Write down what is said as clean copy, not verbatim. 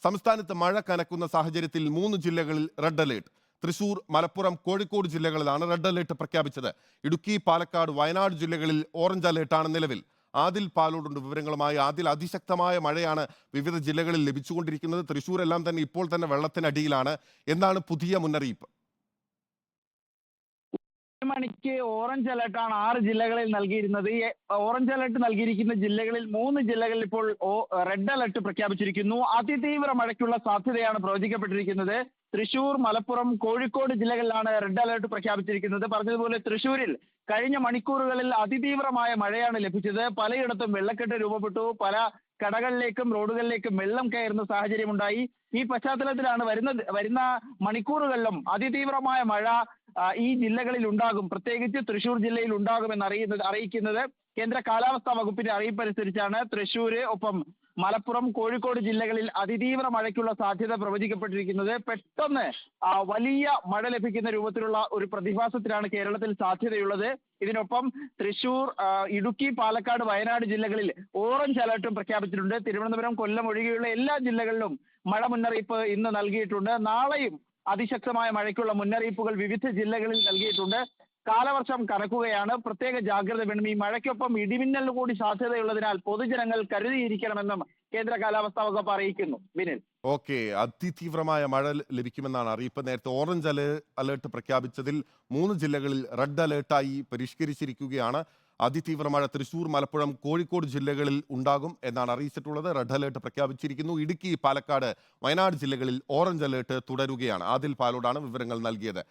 സംസ്ഥാനത്ത് മഴ കനക്കുന്ന സാഹചര്യത്തിൽ 3 ജില്ലകളിൽ റെഡ് അലേർട്ട്. തൃശൂർ, മലപ്പുറം, കോഴിക്കോട് ജില്ലകളിലാണ് റെഡ് അലേർട്ട് പ്രഖ്യാപിച്ചത്. ഇടുക്കി, പാലക്കാട്, വയനാട് ജില്ലകളിൽ ഓറഞ്ച് അലേർട്ടാണ് നിലവിൽ. ആദിൽ പാലോടുണ്ട് വിവരങ്ങളുമായി. ആദിൽ, അതിശക്തമായ മഴയാണ് വിവിധ ജില്ലകളിൽ ലഭിച്ചുകൊണ്ടിരിക്കുന്നത്. തൃശൂരെല്ലാം തന്നെ ഇപ്പോൾ തന്നെ വെള്ളത്തിനടിയിലാണ്. എന്താണ് പുതിയ മുന്നറിയിപ്പ്? മണിക്ക് ഓറഞ്ച് അലർട്ടാണ് 6 ജില്ലകളിൽ നൽകിയിരുന്നത്. ഈ ഓറഞ്ച് അലർട്ട് നൽകിയിരിക്കുന്ന ജില്ലകളിൽ 3 ജില്ലകളിൽ ഇപ്പോൾ റെഡ് അലർട്ട് പ്രഖ്യാപിച്ചിരിക്കുന്നു. അതിതീവ്ര മഴയ്ക്കുള്ള സാധ്യതയാണ് പ്രവചിക്കപ്പെട്ടിരിക്കുന്നത്. തൃശൂർ, മലപ്പുറം, കോഴിക്കോട് ജില്ലകളിലാണ് റെഡ് അലർട്ട് പ്രഖ്യാപിച്ചിരിക്കുന്നത്. പറഞ്ഞതുപോലെ തൃശൂരിൽ കഴിഞ്ഞ മണിക്കൂറുകളിൽ അതിതീവ്രമായ മഴയാണ് ലഭിച്ചത്. പലയിടത്തും വെള്ളക്കെട്ട് രൂപപ്പെട്ടു. പല കടകളിലേക്കും റോഡുകളിലേക്കും വെള്ളം കയറുന്ന സാഹചര്യമുണ്ടായി. ഈ പശ്ചാത്തലത്തിലാണ് വരുന്ന മണിക്കൂറുകളിലും അതിതീവ്രമായ മഴ ഈ ജില്ലകളിൽ ഉണ്ടാകും, പ്രത്യേകിച്ച് തൃശൂർ ജില്ലയിൽ ഉണ്ടാകുമെന്ന് അറിയിക്കുന്നത് കേന്ദ്ര കാലാവസ്ഥാ വകുപ്പിന്റെ അറിയിപ്പനുസരിച്ചാണ്. തൃശൂര്, ഒപ്പം മലപ്പുറം, കോഴിക്കോട് ജില്ലകളിൽ അതിതീവ്ര മഴയ്ക്കുള്ള സാധ്യത പ്രവചിക്കപ്പെട്ടിരിക്കുന്നത്. പെട്ടെന്ന് വലിയ മഴ ലഭിക്കുന്ന രൂപത്തിലുള്ള ഒരു പ്രതിഭാസത്തിലാണ് കേരളത്തിൽ സാധ്യതയുള്ളത്. ഇതിനൊപ്പം തൃശൂർ, ഇടുക്കി, പാലക്കാട്, വയനാട് ജില്ലകളിൽ ഓറഞ്ച് അലർട്ടും പ്രഖ്യാപിച്ചിട്ടുണ്ട്. തിരുവനന്തപുരം, കൊല്ലം ഒഴികെയുള്ള എല്ലാ ജില്ലകളിലും മഴ മുന്നറിയിപ്പ് ഇന്ന് നൽകിയിട്ടുണ്ട്. നാളെയും അതിശക്തമായ മഴയ്ക്കുള്ള മുന്നറിയിപ്പുകൾ വിവിധ ജില്ലകളിൽ നൽകിയിട്ടുണ്ട്. കാലവർഷം കനക്കുകയാണ്, പ്രത്യേക ജാഗ്രത വേണം. ഈ മഴയ്ക്കൊപ്പം ഇടിമിന്നലിന് കൂടി സാധ്യതയുള്ളതിനാൽ പൊതുജനങ്ങൾ കരുതിയിരിക്കണമെന്നും കേന്ദ്ര കാലാവസ്ഥാ വകുപ്പ് അറിയിക്കുന്നു. വിനിൽ, ഓക്കെ, അതിതീവ്രമായ മഴ ലഭിക്കുമെന്നാണ് അറിയിപ്പ്. നേരത്തെ ഓറഞ്ച് അലേർട്ട് പ്രഖ്യാപിച്ചതിൽ 3 ജില്ലകളിൽ റെഡ് അലേർട്ടായി പരിഷ്കരിച്ചിരിക്കുകയാണ്. അതിതീവ്ര മഴ തൃശൂർ, മലപ്പുറം, കോഴിക്കോട് ജില്ലകളിൽ ഉണ്ടാകും എന്നാണ് അറിയിച്ചിട്ടുള്ളത്. റെഡ് അലേർട്ട് പ്രഖ്യാപിച്ചിരിക്കുന്നു. ഇടുക്കി, പാലക്കാട്, വയനാട് ജില്ലകളിൽ ഓറഞ്ച് അലേർട്ട് തുടരുകയാണ്. ആദിൽ പാലോടാണ് വിവരങ്ങൾ നൽകിയത്.